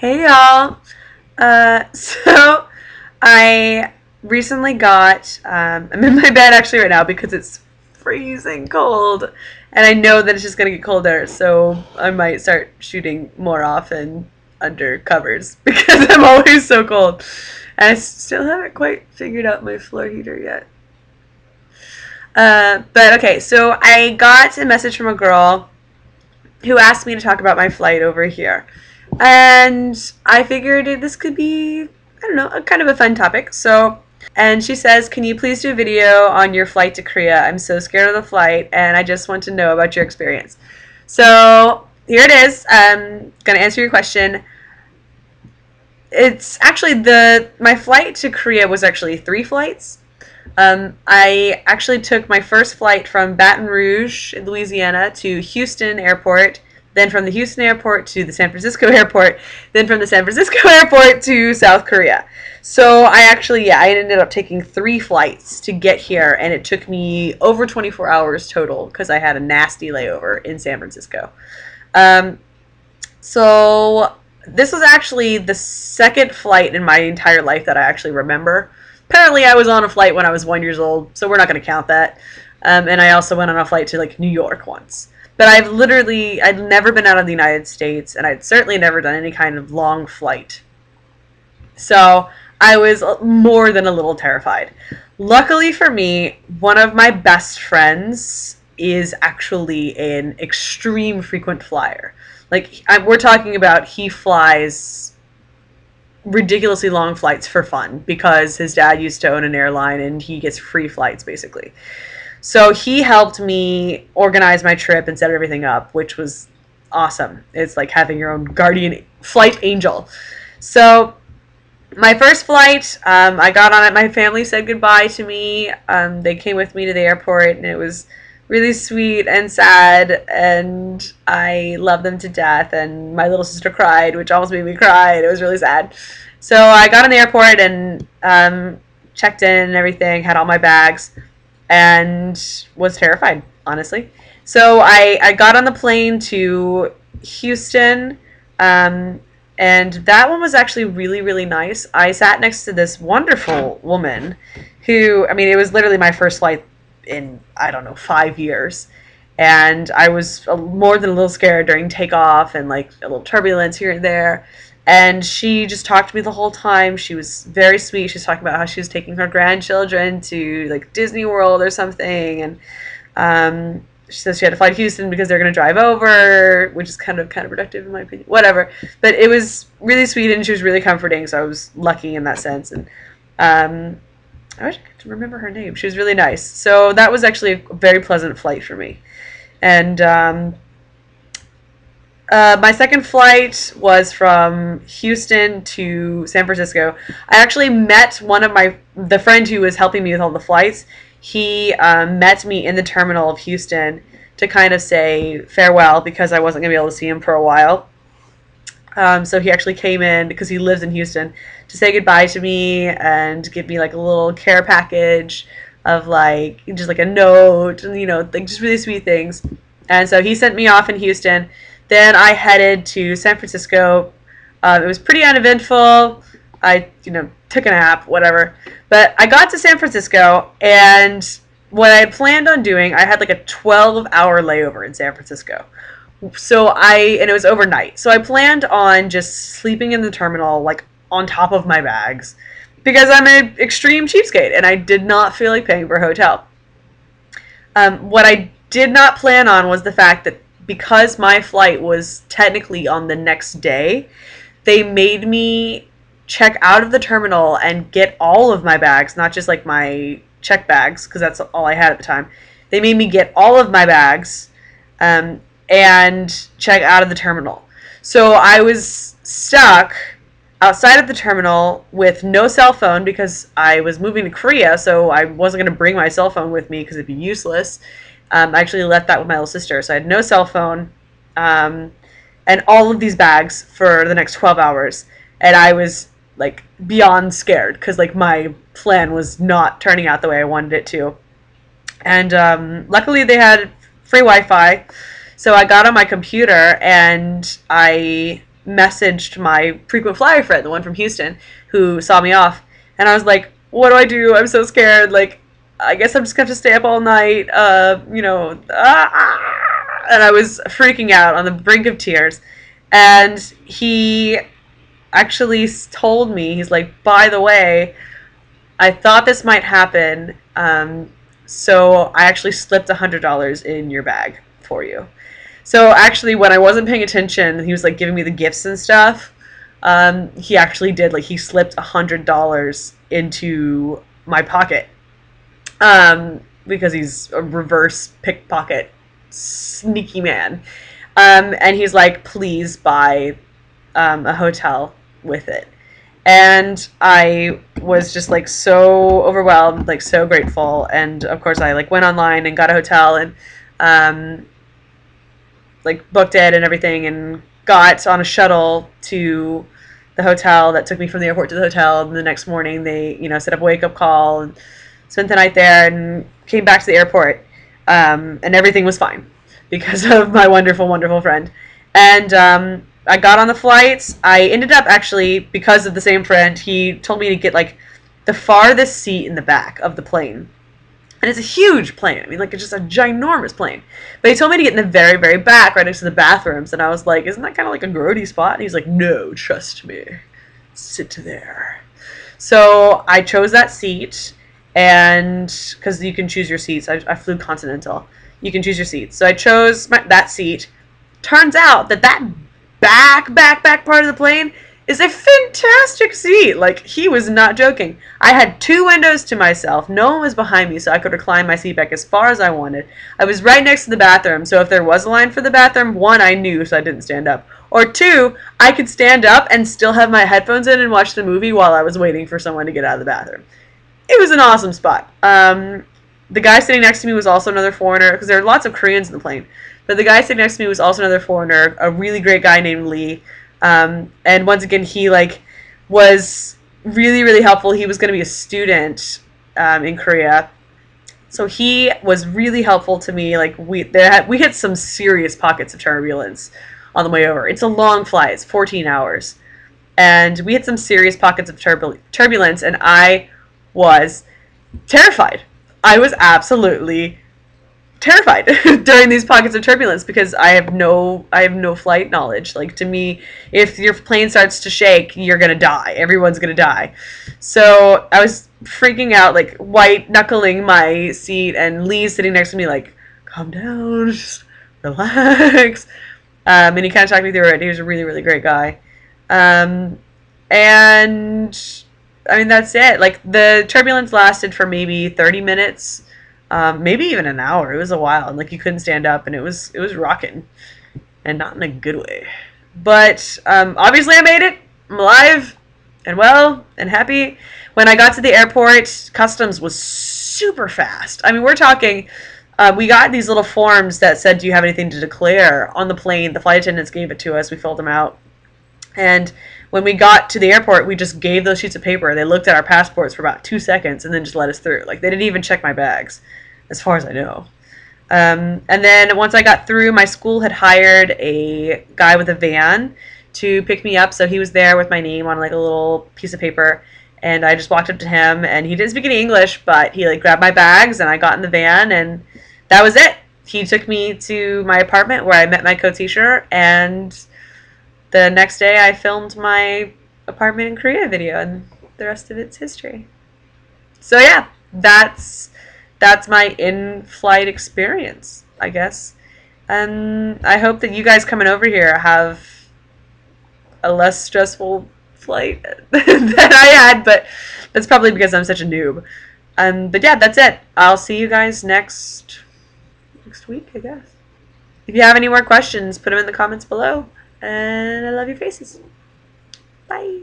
Hey y'all. So I recently I'm in my bed actually right now because it's freezing cold and I know that it's just gonna get colder, so I might start shooting more often under covers because I'm always so cold. And I still haven't quite figured out my floor heater yet. But okay, so I got a message from a girl who asked me to talk about my flight over here. And I figured this could be, I don't know, a kind of a fun topic. And she says, "Can you please do a video on your flight to Korea? I'm so scared of the flight, and I just want to know about your experience." So here it is. I'm gonna answer your question. It's actually my flight to Korea was actually three flights. I actually took my first flight from Baton Rouge, Louisiana, to Houston Airport, then from the Houston Airport to the San Francisco Airport, then from the San Francisco Airport to South Korea. So I ended up taking three flights to get here, and it took me over 24 hours total because I had a nasty layover in San Francisco. Um, so this was actually the second flight in my entire life that I actually remember. Apparently, I was on a flight when I was 1 year old, so we're not going to count that. And I also went on a flight to like New York once. But I'd never been out of the United States, and I'd certainly never done any kind of long flight. So I was more than a little terrified. Luckily for me, one of my best friends is actually an extreme frequent flyer. We're talking about he flies ridiculously long flights for fun because his dad used to own an airline and he gets free flights basically. So he helped me organize my trip and set everything up, which was awesome. It's like having your own guardian flight angel. So my first flight, I got on it. My family said goodbye to me. They came with me to the airport, and it was really sweet and sad, and I love them to death. And my little sister cried, which almost made me cry. And it was really sad. So I got in the airport and checked in and everything, had all my bags, and was terrified, honestly. So I got on the plane to Houston, and that one was actually really, really nice. I sat next to this wonderful woman who, I mean, it was literally my first flight in, I don't know, 5 years. And I was more than a little scared during takeoff and like a little turbulence here and there. And she just talked to me the whole time. She was very sweet. She was talking about how she was taking her grandchildren to like Disney World or something. And she says she had to fly to Houston because they're going to drive over, which is kind of counterproductive in my opinion. Whatever. But it was really sweet and she was really comforting. So I was lucky in that sense. And I wish I could remember her name. She was really nice. So that was actually a very pleasant flight for me. And my second flight was from Houston to San Francisco. I actually met the friend who was helping me with all the flights. He met me in the terminal of Houston to kind of say farewell because I wasn't going to be able to see him for a while. So he actually came in because he lives in Houston to say goodbye to me and give me like a little care package of like just like a note and like just really sweet things. And so he sent me off in Houston. Then I headed to San Francisco. It was pretty uneventful. I took a nap, whatever. But I got to San Francisco, and what I had planned on doing, I had like a 12-hour layover in San Francisco. And it was overnight. So I planned on just sleeping in the terminal, like on top of my bags, because I'm an extreme cheapskate, and I did not feel like paying for a hotel. What I did not plan on was the fact that because my flight was technically on the next day, they made me check out of the terminal and get all of my bags, not just like my check bags, because that's all I had at the time. They made me get all of my bags and check out of the terminal. So I was stuck outside of the terminal with no cell phone because I was moving to Korea, so I wasn't going to bring my cell phone with me because it'd be useless. I actually left that with my little sister, so I had no cell phone and all of these bags for the next 12 hours. And I was like beyond scared because like my plan was not turning out the way I wanted it to. And luckily they had free Wi-Fi, so I got on my computer and I messaged my frequent flyer friend, the one from Houston, who saw me off, and I was like, "What do I do? I'm so scared. Like, I guess I'm just gonna have to stay up all night. And I was freaking out on the brink of tears, and he actually told me, he's like, by the way, I thought this might happen, so I actually slipped $100 in your bag for you. So actually, when I wasn't paying attention, he was like giving me the gifts and stuff. He actually did, like, he slipped $100 into my pocket, because he's a reverse pickpocket sneaky man. And he's like, please buy a hotel with it. And I was just like so overwhelmed, like so grateful. And of course I like went online and got a hotel and like booked it and everything, and got on a shuttle to the hotel that took me from the airport to the hotel. And the next morning they, set up a wake up call and spent the night there and came back to the airport. And everything was fine because of my wonderful, wonderful friend. And I got on the flights. I ended up actually, because of the same friend, he told me to get like the farthest seat in the back of the plane. And it's a huge plane. I mean, like, it's just a ginormous plane. But he told me to get in the very, very back, right next to the bathrooms. And I was like, isn't that kind of like a grody spot? And he's like, no, trust me. Sit there. So I chose that seat, and because you can choose your seats. I flew Continental. You can choose your seats. So I chose that seat. Turns out that back part of the plane is a fantastic seat. Like, he was not joking. I had 2 windows to myself. No one was behind me, so I could recline my seat back as far as I wanted. I was right next to the bathroom, so if there was a line for the bathroom, 1, I knew, so I didn't stand up. Or 2, I could stand up and still have my headphones in and watch the movie while I was waiting for someone to get out of the bathroom. It was an awesome spot. The guy sitting next to me was also another foreigner, because there are lots of Koreans in the plane. But the guy sitting next to me was also another foreigner, a really great guy named Lee. And once again, he was really, really helpful. He was going to be a student in Korea, so he was really helpful to me. Like, we hit some serious pockets of turbulence on the way over. It's a long flight; it's 14 hours, and we hit some serious pockets of turbulence, and I was terrified. I was absolutely terrified during these pockets of turbulence, because I have no flight knowledge. Like, to me, if your plane starts to shake, you're gonna die. Everyone's gonna die. So I was freaking out, like white knuckling my seat, and Lee's sitting next to me like, calm down, just relax. And he kind of talked me through it. He was a really, really great guy. And I mean, that's it. Like, the turbulence lasted for maybe 30 minutes. Maybe even an hour. It was a while, and like, you couldn't stand up, and it was rocking, and not in a good way. But obviously I made it. I'm alive and well and happy. When I got to the airport, customs was super fast. I mean, we're talking, we got these little forms that said, do you have anything to declare on the plane? The flight attendants gave it to us. We filled them out. And when we got to the airport, we just gave those sheets of paper. They looked at our passports for about 2 seconds and then just let us through. Like, they didn't even check my bags, as far as I know. And then once I got through, my school had hired a guy with a van to pick me up. So he was there with my name on like a little piece of paper. And I just walked up to him, and he didn't speak any English, but he like grabbed my bags, and I got in the van, and that was it. He took me to my apartment where I met my co-teacher, and the next day I filmed my apartment in Korea video, and the rest of it's history. So yeah, that's my in-flight experience, I guess. And I hope that you guys coming over here have a less stressful flight than I had, but that's probably because I'm such a noob. But yeah, that's it. I'll see you guys next week, I guess. If you have any more questions, put them in the comments below. And I love your faces. Bye.